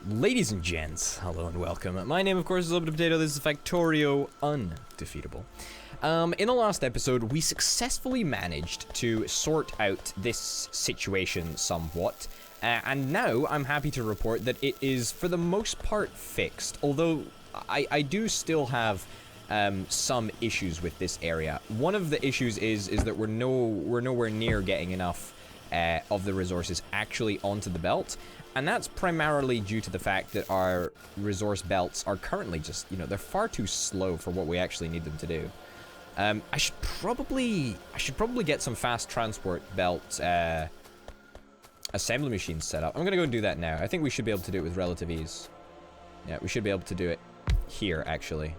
Ladies and gents, hello and welcome. My name, of course, is Potato. This is Factorio Undefeatable. In the last episode, we successfully managed to sort out this situation somewhat. And now, I'm happy to report that it is, for the most part, fixed. Although, I do still have some issues with this area. One of the issues is that we're nowhere near getting enough of the resources actually onto the belt. And that's primarily due to the fact that our resource belts are currently just, they're far too slow for what we actually need them to do. I should probably get some fast transport belt assembly machines set up. I'm gonna go and do that now. I think we should be able to do it with relative ease. Yeah, we should be able to do it here, actually.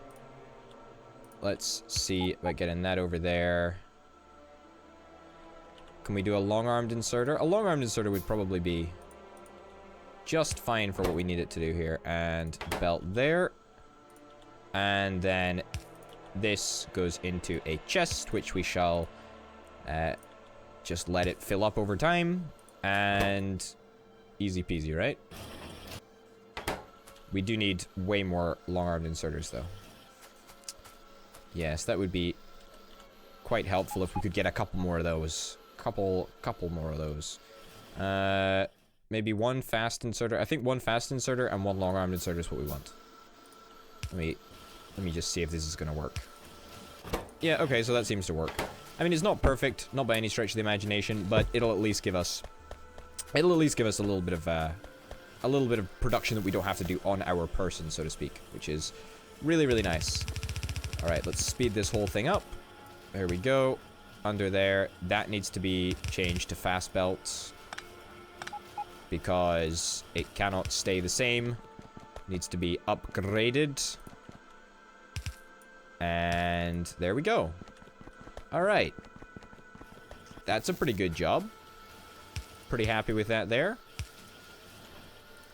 Let's see about getting that over there. Can we do a long-armed inserter? A long-armed inserter would probably be just fine for what we need it to do here. And belt there. And then this goes into a chest, which we shall just let it fill up over time. And easy peasy, right? We do need way more long-armed inserters, though. Yes, that would be quite helpful if we could get a couple more of those. Couple more of those. Maybe one fast inserter. I think one fast inserter and one long-armed inserter is what we want. Let me just see if this is gonna work. Yeah, okay, so that seems to work. I mean, it's not perfect, not by any stretch of the imagination, but it'll at least give us a little bit of production that we don't have to do on our person, so to speak, which is really, really nice. All right, let's speed this whole thing up. There we go. Under there, that needs to be changed to fast belts because it cannot stay the same. It needs to be upgraded. And there we go. All right. That's a pretty good job. Pretty happy with that there.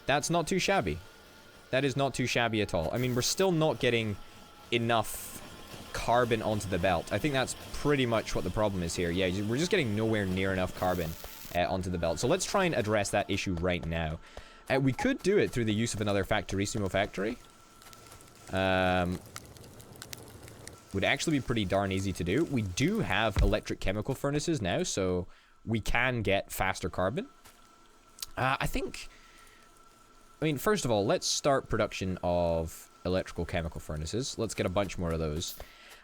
That's not too shabby. That is not too shabby at all. I mean, we're still not getting enough carbon onto the belt. I think that's pretty much what the problem is here. Yeah, we're just getting nowhere near enough carbon onto the belt. So let's try and address that issue right now. We could do it through the use of another Factorissimo factory. Would actually be pretty darn easy to do. We do have electric chemical furnaces now, so we can get faster carbon. I mean, first of all, let's start production of electrical chemical furnaces. Let's get a bunch more of those.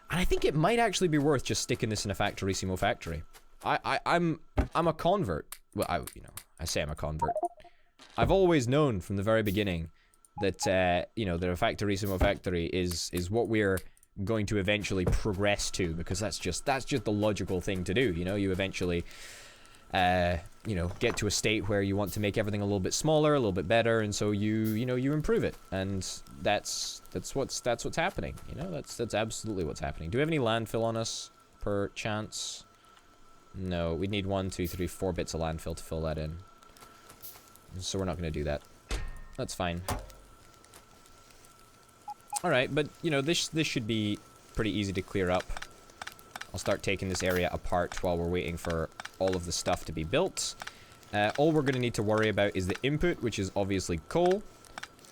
And I think it might actually be worth just sticking this in a Factorissimo factory. I'm a convert. Well, I say I'm a convert. I've always known from the very beginning that that a Factorissimo factory is what we're going to eventually progress to, because that's just the logical thing to do. You eventually get to a state where you want to make everything a little bit smaller, a little bit better, and so you improve it, and that's what's happening. That's absolutely what's happening. Do we have any landfill on us, per chance? No, we need 1, 2, 3, 4 bits of landfill to fill that in. So we're not going to do that. That's fine. All right, but this should be pretty easy to clear up. I'll start taking this area apart while we're waiting for all of the stuff to be built. All we're going to need to worry about is the input, which is obviously coal,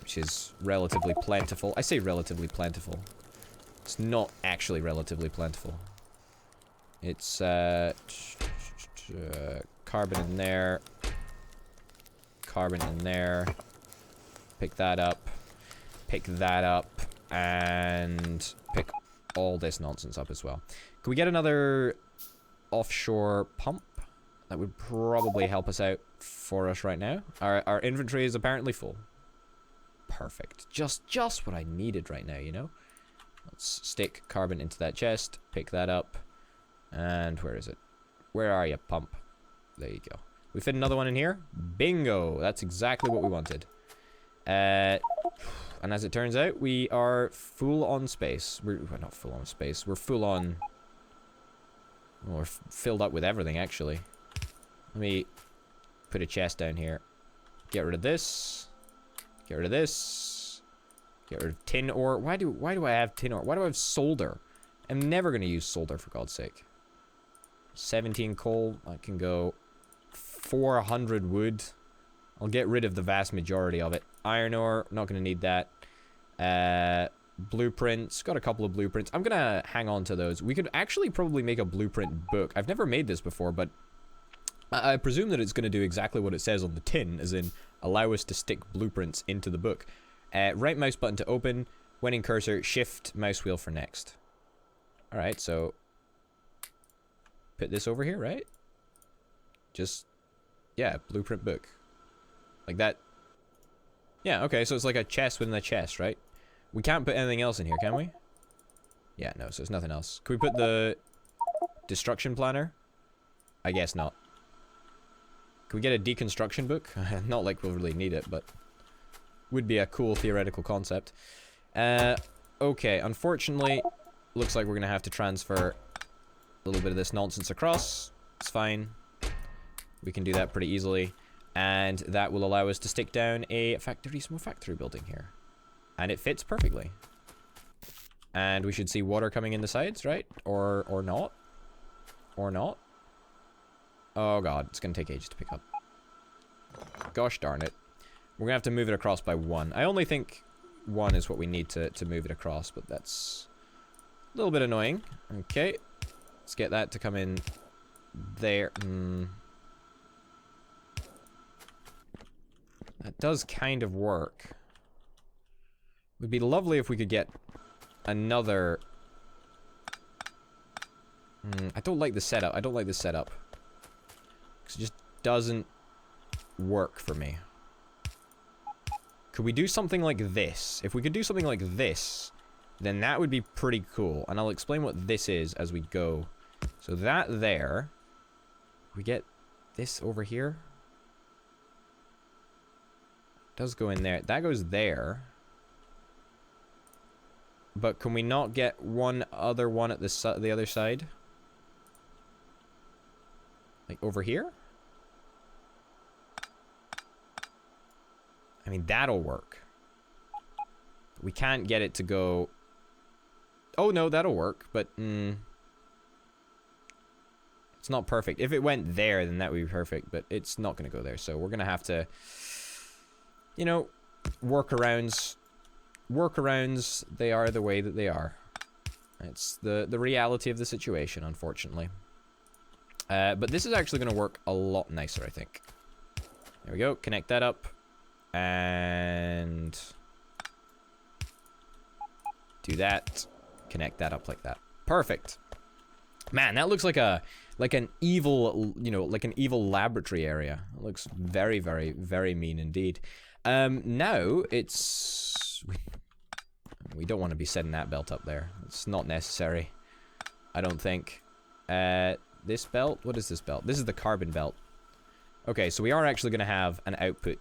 which is relatively plentiful. I say relatively plentiful. It's not actually relatively plentiful. It's carbon in there. Carbon in there. Pick that up. Pick that up. And pick all this nonsense up as well. Can we get another offshore pump? That would probably help us out for us right now. Our inventory is apparently full. Perfect. Just what I needed right now, Let's stick carbon into that chest. Pick that up. And where is it? Where are you, pump? There you go. We fit another one in here. Bingo! That's exactly what we wanted. And as it turns out, we are full on space. We're not full on space. We're full on... Well, we're filled up with everything, actually. Let me put a chest down here. Get rid of this. Get rid of this. Get rid of tin ore. Why do I have tin ore? Why do I have solder? I'm never going to use solder, for God's sake. 17 coal. I can go 400 wood. I'll get rid of the vast majority of it. Iron ore, not going to need that. Blueprints, got a couple of blueprints. I'm going to hang on to those. We could actually probably make a blueprint book. I've never made this before, but I presume that it's going to do exactly what it says on the tin, as in allow us to stick blueprints into the book. Right mouse button to open, when in cursor, shift mouse wheel for next. Alright, so put this over here, right? Just, yeah, blueprint book. Like that. Yeah, okay, so it's like a chest within a chest, right? We can't put anything else in here, can we? Yeah, no, so there's nothing else. Can we put the destruction planner? I guess not. Can we get a deconstruction book? Not like we'll really need it, but would be a cool theoretical concept. Okay, unfortunately, looks like we're gonna have to transfer a little bit of this nonsense across. It's fine. We can do that pretty easily. And that will allow us to stick down a small factory building here. And it fits perfectly. And we should see water coming in the sides, right? Or not. Or not. Oh god, it's gonna take ages to pick up. Gosh darn it. We're gonna have to move it across by 1. I only think 1 is what we need to move it across, but that's a little bit annoying. Okay. Let's get that to come in there. That does kind of work. Would be lovely if we could get another... I don't like the setup. I don't like the setup. Because it just doesn't work for me. Could we do something like this? If we could do something like this, then that would be pretty cool. And I'll explain what this is as we go. So that there... We get this over here. Does go in there. That goes there. But can we not get one other one at the other side? Like over here? I mean, that'll work. We can't get it to go... Oh, no, that'll work, but... It's not perfect. If it went there, then that would be perfect, but it's not going to go there, so we're going to have to... You know, workarounds. Workarounds, they are the way that they are. It's the reality of the situation, unfortunately. But this is actually going to work a lot nicer, I think. There we go. Connect that up. And... do that. Connect that up like that. Perfect. Man, that looks like an evil, you know, like an evil laboratory area. It looks very, very, very mean indeed. Now it's... We don't want to be setting that belt up there. It's not necessary. I don't think. This belt? What is this belt? This is the carbon belt. Okay, so we are actually going to have an output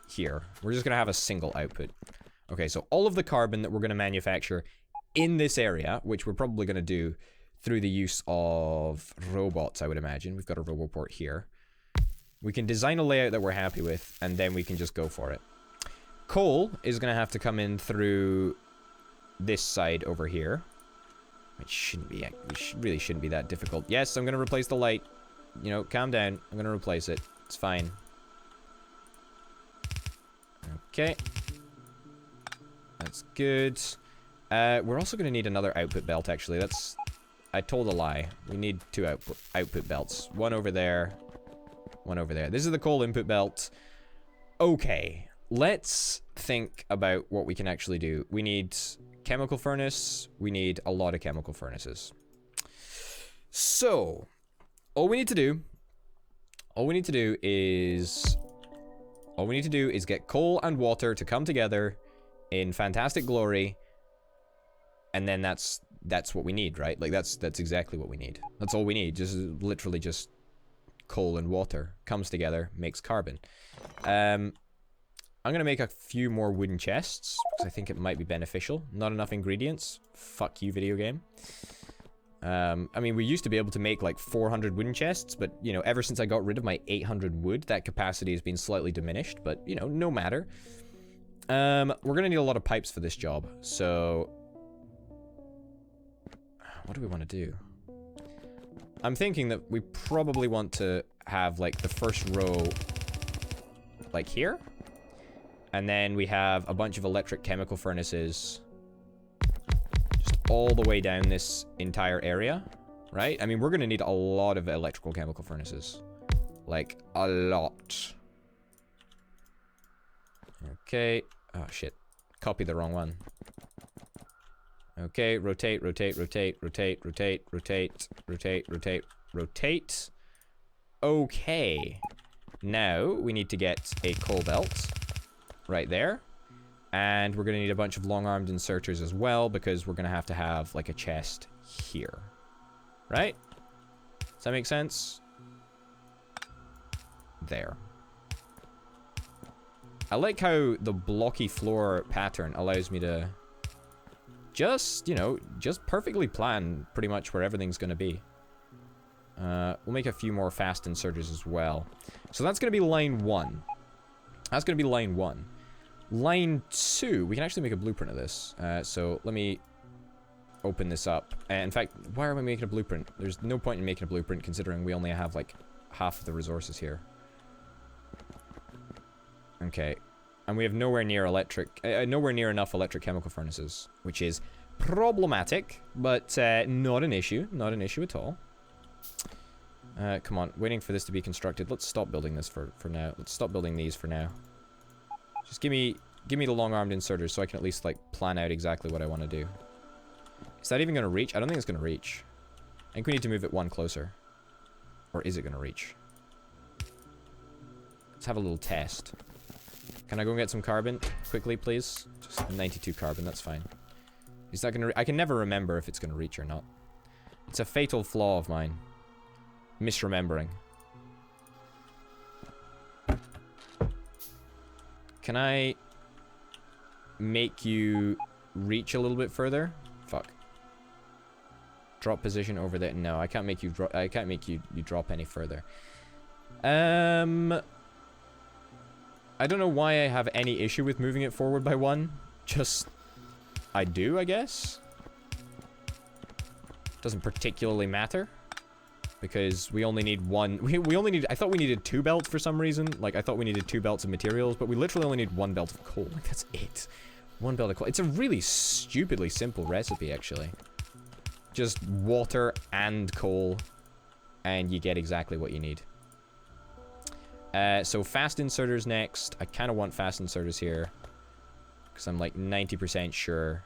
here. We're just going to have a single output. Okay, so all of the carbon that we're going to manufacture in this area, which we're probably going to do through the use of robots, I would imagine. We've got a roboport here. We can design a layout that we're happy with, and then we can just go for it. Coal is going to have to come in through this side over here. It shouldn't be, really shouldn't be that difficult. Yes, I'm going to replace the light. You know, calm down. I'm going to replace it. It's fine. Okay. That's good. We're also going to need another output belt, actually. That's... I told a lie. We need 2 output belts. One over there. One over there. This is the coal input belt. Okay. Let's think about what we can actually do. We need chemical furnace. We need a lot of chemical furnaces. So, all we need to do is get coal and water to come together in fantastic glory, and then that's what we need, right? Like that's exactly what we need. That's all we need. Just literally just coal and water comes together, makes carbon. I'm gonna make a few more wooden chests because I think it might be beneficial. Not enough ingredients. Fuck you, video game. I mean, we used to be able to make like 400 wooden chests, but you know, ever since I got rid of my 800 wood, that capacity has been slightly diminished. But you know, no matter. We're gonna need a lot of pipes for this job. So, what do we want to do? I'm thinking that we probably want to have like the first row like here. And then we have a bunch of electric chemical furnaces just all the way down this entire area, right? I mean, we're going to need a lot of electrical chemical furnaces. Like, a lot. Okay. Oh, shit. Copy the wrong one. Okay, rotate, rotate, rotate, rotate, rotate, rotate, rotate, rotate, rotate. Okay. Now, we need to get a coal belt right there. And we're going to need a bunch of long-armed inserters as well, because we're going to have, like, a chest here. Right? Does that make sense? There. I like how the blocky floor pattern allows me to just, you know, just perfectly plan pretty much where everything's going to be. We'll make a few more fast inserters as well. So that's going to be line 1. That's going to be line 1. Line 2, we can actually make a blueprint of this. So let me open this up. In fact, why are we making a blueprint? There's no point in making a blueprint considering we only have like half of the resources here. Okay. And we have nowhere near enough electric chemical furnaces, which is problematic, but not an issue. Not an issue at all. Come on, waiting for this to be constructed. Let's stop building this for now. Let's stop building these for now. Just give me the long-armed inserters so I can at least, like, plan out exactly what I want to do. Is that even going to reach? I don't think it's going to reach. I think we need to move it one closer. Or is it going to reach? Let's have a little test. Can I go and get some carbon quickly, please? Just 92 carbon, that's fine. Is that going to... I can never remember if it's going to reach or not. It's a fatal flaw of mine. Misremembering. Can I make you reach a little bit further? Fuck. Drop position over there. No, I can't make you drop. I can't make you drop any further. I don't know why I have any issue with moving it forward by 1. Just I do, I guess. Doesn't particularly matter. Because we only need 1. We only need... I thought we needed 2 belts for some reason. Like, I thought we needed 2 belts of materials, but we literally only need 1 belt of coal. Like, that's it. 1 belt of coal. It's a really stupidly simple recipe, actually. Just water and coal, and you get exactly what you need. So fast inserters next. I kind of want fast inserters here. Because I'm like 90% sure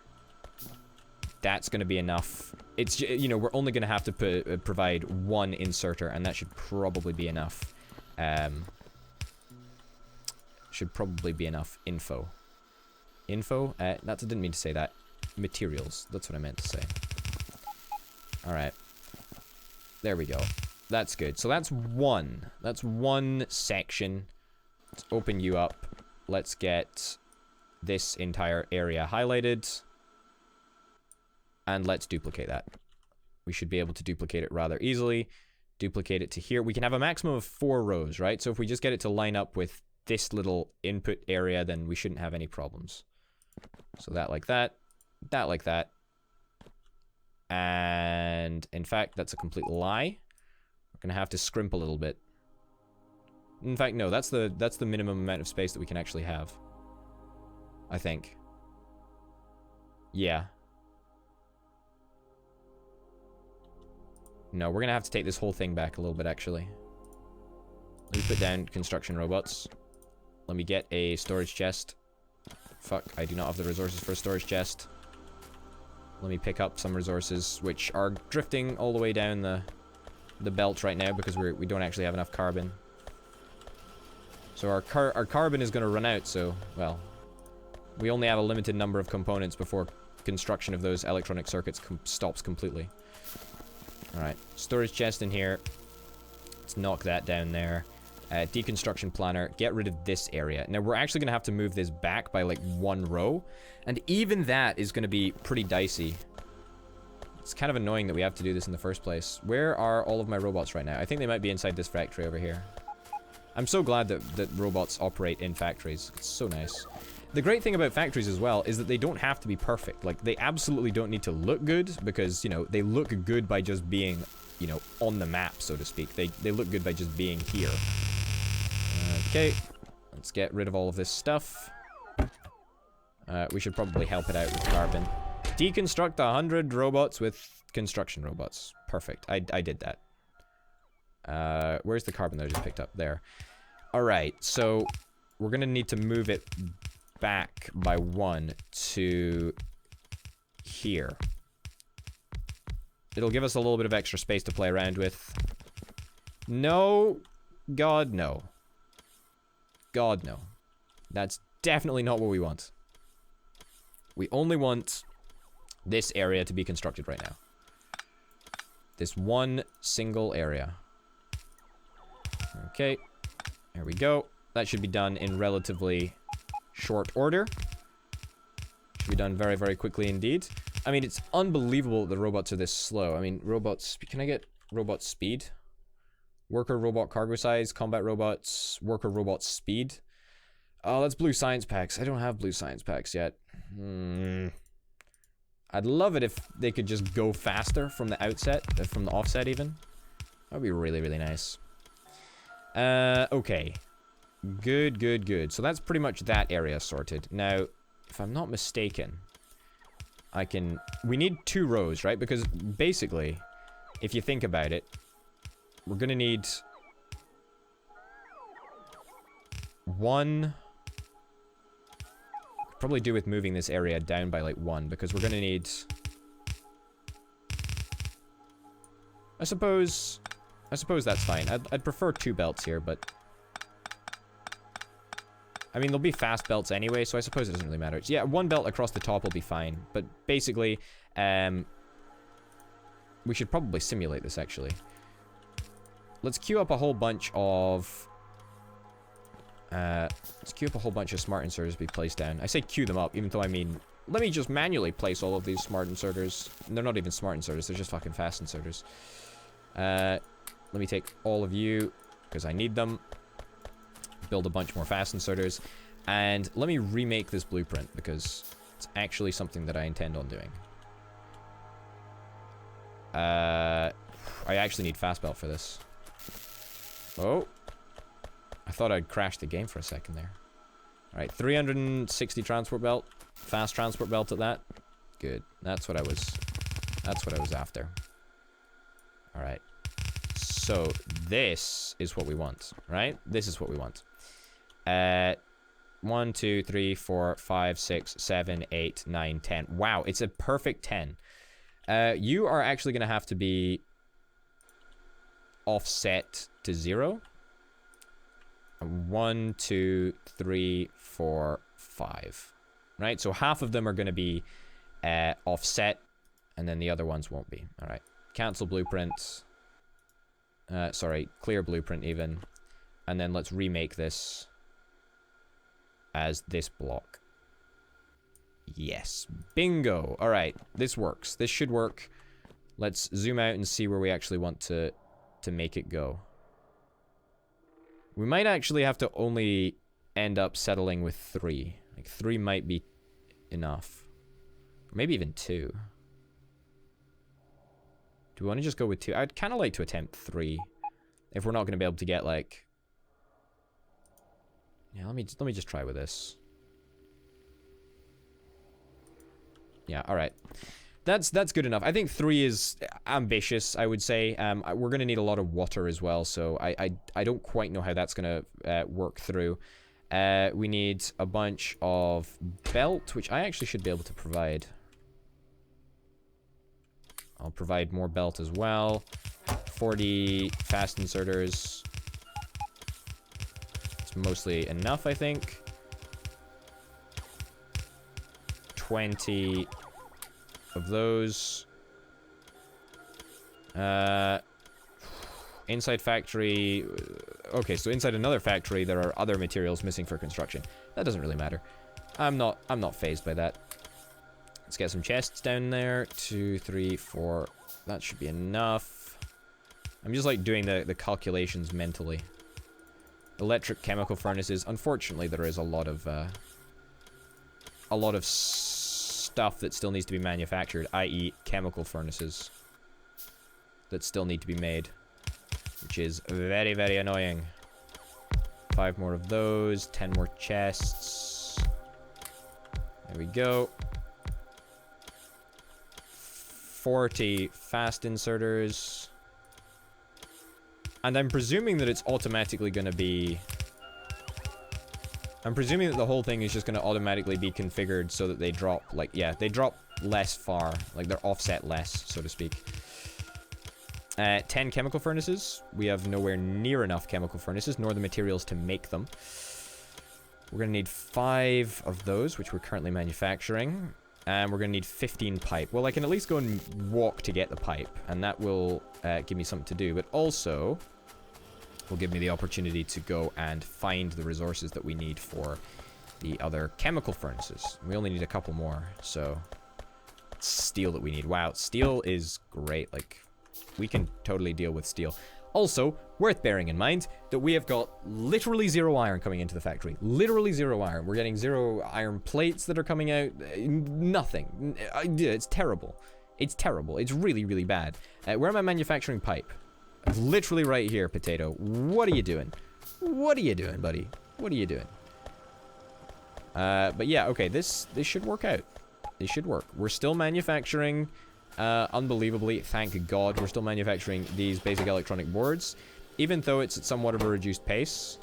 that's going to be enough. It's, you know, we're only going to have to provide 1 inserter, and that should probably be enough. Should probably be enough info. Info? I didn't mean to say that. Materials. That's what I meant to say. Alright. There we go. That's good. So that's 1. That's 1 section. Let's open you up. Let's get this entire area highlighted. And let's duplicate that. We should be able to duplicate it rather easily. Duplicate it to here. We can have a maximum of 4 rows, right? So if we just get it to line up with this little input area, then we shouldn't have any problems. So that like that. That like that. And in fact, that's a complete lie. We're gonna have to scrimp a little bit. In fact, no, that's the minimum amount of space that we can actually have. I think. Yeah. No, we're gonna have to take this whole thing back a little bit, actually. Let me put down construction robots. Let me get a storage chest. Fuck, I do not have the resources for a storage chest. Let me pick up some resources, which are drifting all the way down the belt right now, because we don't actually have enough carbon. So our carbon is gonna run out, so, well, we only have a limited number of components before construction of those electronic circuits stops completely. Alright, storage chest in here. Let's knock that down there. Deconstruction planner. Get rid of this area. Now, we're actually going to have to move this back by, like, 1 row. And even that is going to be pretty dicey. It's kind of annoying that we have to do this in the first place. Where are all of my robots right now? I think they might be inside this factory over here. I'm so glad that robots operate in factories. It's so nice. The great thing about factories as well is that they don't have to be perfect. Like, they absolutely don't need to look good because, you know, they look good by just being, you know, on the map, so to speak. They look good by just being here. Okay. Let's get rid of all of this stuff. We should probably help it out with carbon. Deconstruct 100 robots with construction robots. Perfect. I did that. Where's the carbon that I just picked up? There. Alright, so we're gonna need to move it back by 1 to here. It'll give us a little bit of extra space to play around with. No. God, no. God, no. That's definitely not what we want. We only want this area to be constructed right now. This one single area. Okay. There we go. That should be done in relatively short order. Should be done very, very quickly indeed. I mean, it's unbelievable that the robots are this slow. I mean, robots... Can I get robot speed? Worker robot cargo size, combat robots, worker robot speed. Oh, that's blue science packs. I don't have blue science packs yet. I'd love it if they could just go faster from the outset, from the offset even. That would be really, really nice. Okay. Good, good, good. So that's pretty much that area sorted. Now, if I'm not mistaken, I can... We need 2 rows, right? Because basically, if you think about it, we're gonna need 1... Probably do with moving this area down by like 1, because we're gonna need... I suppose that's fine. I'd prefer 2 belts here, but... I mean, there'll be fast belts anyway, so I suppose it doesn't really matter. Yeah, 1 belt across the top will be fine, but basically, we should probably simulate this, actually. Let's queue up a whole bunch of... let's queue up a whole bunch of smart inserters to be placed down. I say queue them up, even though I mean... Let me just manually place all of these smart inserters. And they're not even smart inserters, they're just fucking fast inserters. Let me take all of you, because I need them. Build a bunch more fast inserters. And let me remake this blueprint, because it's actually something that I intend on doing. I actually need fast belt for this. Oh. I thought I'd crashed the game for a second there. Alright, 360 transport belt. Fast transport belt at that. Good. That's what I was after. Alright. So, this is what we want, right? This is what we want. 1, 2, 3, 4, 5, 6, 7, 8, 9, 10. Wow, it's a perfect 10. You are actually going to have to be offset to 0. 1, 2, 3, 4, 5. Right? So half of them are going to be offset, and then the other ones won't be. Alright. Cancel blueprint. Sorry, clear blueprint even. And then let's remake this as this block. Yes. Bingo. Alright, this works. This should work. Let's zoom out and see where we actually want to make it go. We might actually have to only end up settling with 3. Like, 3 might be enough. Maybe even 2. Do we want to just go with 2? I'd kind of like to attempt 3. If we're not going to be able to get, like... Yeah, let me just try with this. Yeah, alright. That's good enough. I think 3 is ambitious, I would say. We're going to need a lot of water as well, so I don't quite know how that's going to work through. We need a bunch of belt, which I actually should be able to provide. I'll provide more belt as well. 40 fast inserters. It's mostly enough, I think. 20 of those. Inside factory. Okay, so inside another factory there are other materials missing for construction. That doesn't really matter. I'm not fazed by that. Let's get some chests down there. 2, 3, 4. That should be enough. I'm just like doing the calculations mentally. Electric chemical furnaces. Unfortunately, there is a lot of stuff that still needs to be manufactured, i.e. chemical furnaces that still need to be made, which is very, very annoying. 5 more of those. 10 more chests. There we go. 40 fast inserters. And I'm presuming that it's automatically going to be... I'm presuming that the whole thing is just going to automatically be configured so that they drop, like, yeah, they drop less far. Like, they're offset less, so to speak. 10 chemical furnaces. We have nowhere near enough chemical furnaces, nor the materials to make them. We're going to need 5 of those, which we're currently manufacturing. And we're going to need 15 pipe. Well, I can at least go and walk to get the pipe, and that will give me something to do. But also... will give me the opportunity to go and find the resources that we need for the other chemical furnaces. We only need a couple more, so... steel that we need. Wow, steel is great. Like, we can totally deal with steel. Also, worth bearing in mind that we have got literally 0 iron coming into the factory. Literally 0 iron. We're getting 0 iron plates that are coming out. Nothing. It's terrible. It's terrible. It's really, really bad. Where am I manufacturing pipe? Literally right here, Potato. What are you doing? What are you doing, buddy? What are you doing? But yeah, okay, this should work out. This should work. We're still manufacturing, unbelievably, thank God, we're still manufacturing these basic electronic boards, even though it's at somewhat of a reduced pace.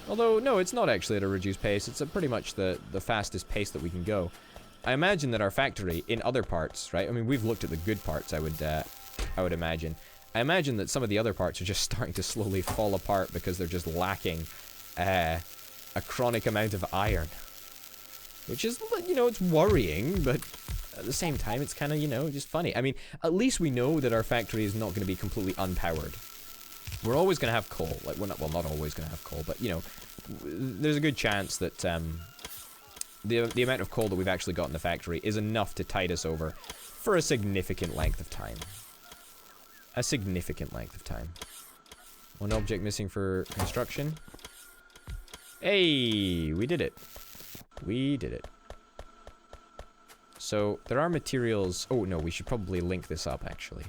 Although, no, it's not actually at a reduced pace. It's at pretty much the fastest pace that we can go. I imagine that our factory, in other parts, right? I mean, we've looked at the good parts, I would imagine. I imagine that some of the other parts are just starting to slowly fall apart because they're just lacking a chronic amount of iron. Which is, you know, it's worrying, but at the same time, it's kind of, you know, just funny. I mean, at least we know that our factory is not going to be completely unpowered. We're always going to have coal. Like, we're not, well, not always going to have coal, but, you know, there's a good chance that the amount of coal that we've actually got in the factory is enough to tide us over for a significant length of time. A significant length of time. 1 object missing for construction. Hey, we did it. We did it. So, there are materials... Oh, no, we should probably link this up, actually.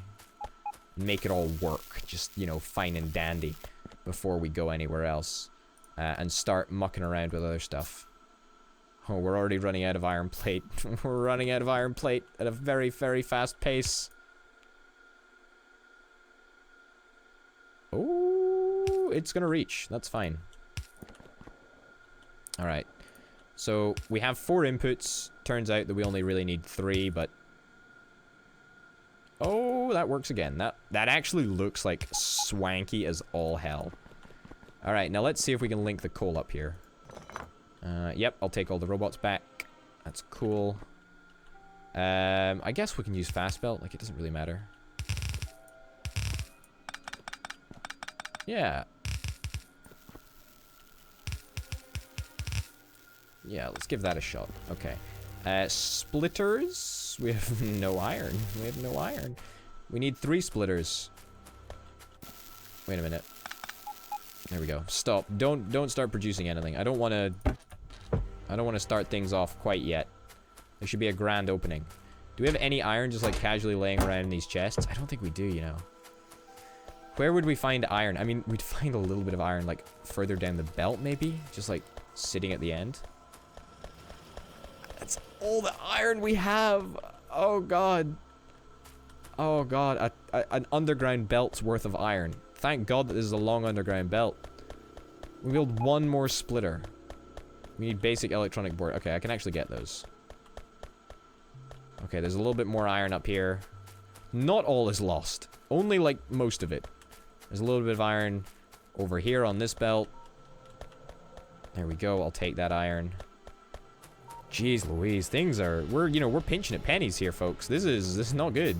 Make it all work. Just, you know, fine and dandy. Before we go anywhere else. And start mucking around with other stuff. Oh, we're already running out of iron plate. We're running out of iron plate at a very, very fast pace. Oh, it's gonna reach. That's fine. Alright. So, we have 4 inputs. Turns out that we only really need 3, but... Oh, that works again. That actually looks like swanky as all hell. Alright, now let's see if we can link the coal up here. Yep, I'll take all the robots back. That's cool. I guess we can use fast belt. Like, it doesn't really matter. Yeah. Yeah, let's give that a shot. Okay. Splitters? We have no iron. We have no iron. We need 3 splitters. Wait a minute. There we go. Stop. Don't start producing anything. I don't want to start things off quite yet. There should be a grand opening. Do we have any iron just like casually laying around in these chests? I don't think we do, you know. Where would we find iron? I mean, we'd find a little bit of iron, like, further down the belt, maybe? Just, like, sitting at the end. That's all the iron we have! Oh, God. Oh, God. An underground belt's worth of iron. Thank God that this is a long underground belt. We build 1 more splitter. We need basic electronic board. Okay, I can actually get those. Okay, there's a little bit more iron up here. Not all is lost. Only, like, most of it. There's a little bit of iron over here on this belt. There we go. I'll take that iron. Jeez Louise, things are... we're pinching at pennies here, folks. This is not good.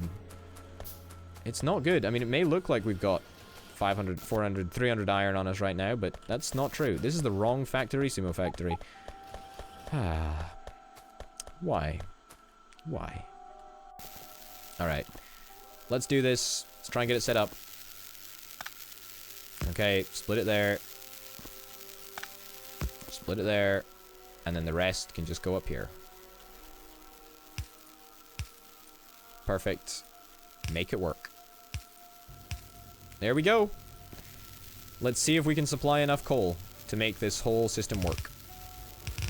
It's not good. I mean, it may look like we've got 500, 400, 300 iron on us right now, but that's not true. This is the wrong Factorissimo factory. Ah. Why? Why? Alright. Let's do this. Let's try and get it set up. Okay, split it there. Split it there. And then the rest can just go up here. Perfect. Make it work. There we go. Let's see if we can supply enough coal to make this whole system work.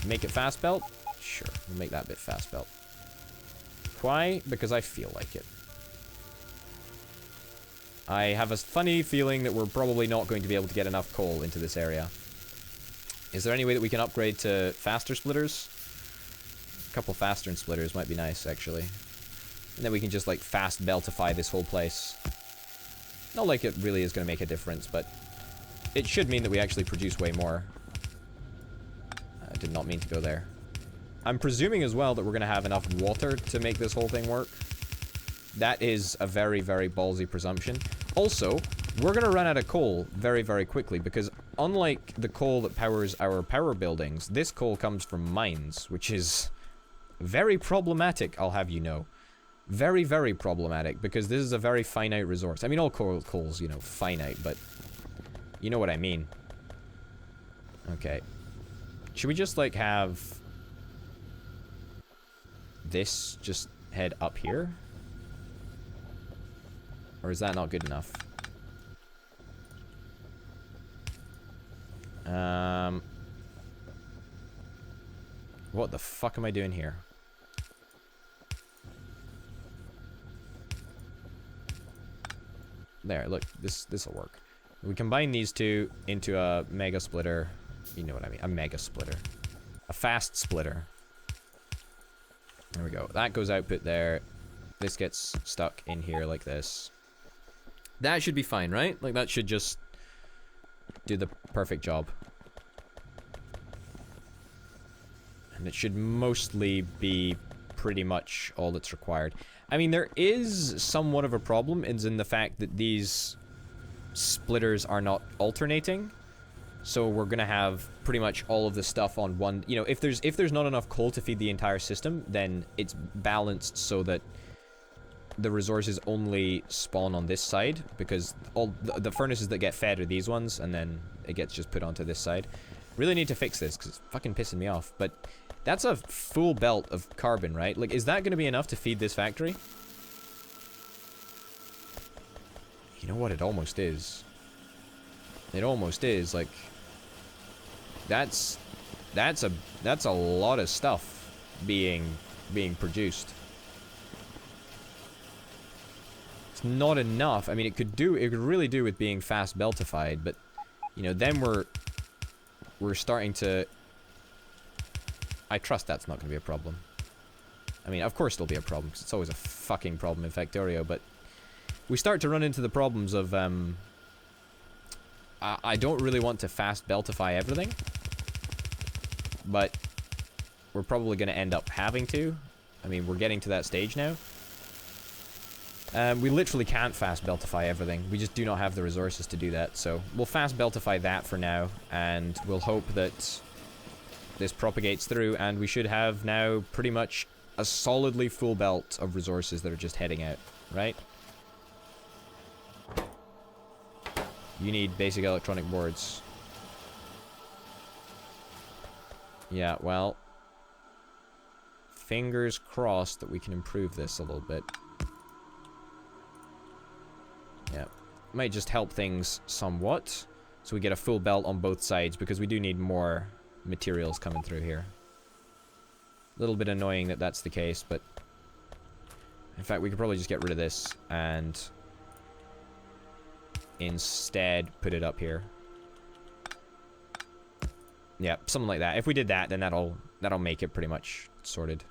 Make it fast belt? Sure, we'll make that bit fast belt. Why? Because I feel like it. I have a funny feeling that we're probably not going to be able to get enough coal into this area. Is there any way that we can upgrade to faster splitters? A couple faster splitters might be nice, actually. And then we can just, like, fast beltify this whole place. Not like it really is going to make a difference, but it should mean that we actually produce way more. I did not mean to go there. I'm presuming as well that we're going to have enough water to make this whole thing work. That is a very, very ballsy presumption. Also, we're going to run out of coal very, very quickly because unlike the coal that powers our power buildings, this coal comes from mines, which is very problematic, I'll have you know. Very, very problematic because this is a very finite resource. I mean, all coal's, you know, finite, but you know what I mean. Okay. Should we just, like, have this just head up here? Or is that not good enough? What the fuck am I doing here? There, look, this'll work. We combine these two into a mega splitter. You know what I mean, a mega splitter. A fast splitter. There we go. That goes output there. This gets stuck in here like this. That should be fine, right? Like, that should just do the perfect job. And it should mostly be pretty much all that's required. I mean, there is somewhat of a problem in the fact that these splitters are not alternating. So we're gonna have pretty much all of the stuff on one, you know, if there's not enough coal to feed the entire system, then it's balanced so that the resources only spawn on this side, because all the furnaces that get fed are these ones, and then it gets just put onto this side. Really need to fix this, because it's fucking pissing me off, but that's a full belt of carbon, right? Like, is that gonna be enough to feed this factory? You know what, it almost is. It almost is, like, that's a lot of stuff being produced. It's not enough. I mean, it could really do with being fast beltified, but you know, then we're starting to. I trust that's not going to be a problem. I mean, of course it'll be a problem, because it's always a fucking problem in Factorio, but we start to run into the problems of I don't really want to fast beltify everything, but we're probably going to end up having to. I mean, we're getting to that stage now. We literally can't fast beltify everything. We just do not have the resources to do that, so we'll fast beltify that for now, and we'll hope that this propagates through, and we should have now pretty much a solidly full belt of resources that are just heading out, right? You need basic electronic boards. Yeah, well, fingers crossed that we can improve this a little bit. Yeah, might just help things somewhat, so we get a full belt on both sides, because we do need more materials coming through here. A little bit annoying that that's the case, but in fact, we could probably just get rid of this and instead put it up here. Yeah, something like that. If we did that, then that'll make it pretty much sorted.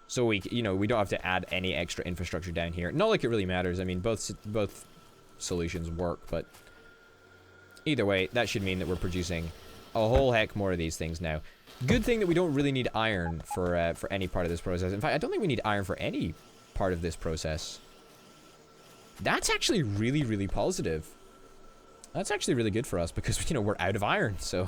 So we don't have to add any extra infrastructure down here. Not like it really matters. I mean, both solutions work, but either way, that should mean that we're producing a whole heck more of these things now. Good thing that we don't really need iron for any part of this process. In fact, I don't think we need iron for any part of this process. That's actually really, really positive. That's actually really good for us, because, you know, we're out of iron, so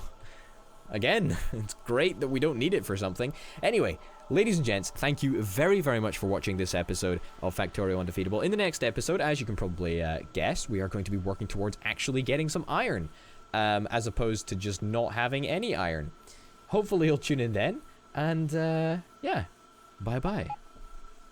again, it's great that we don't need it for something. Anyway, ladies and gents, thank you very, very much for watching this episode of Factorio Undefeatable. In the next episode, as you can probably guess, we are going to be working towards actually getting some iron, as opposed to just not having any iron. Hopefully you'll tune in then, and yeah, bye-bye.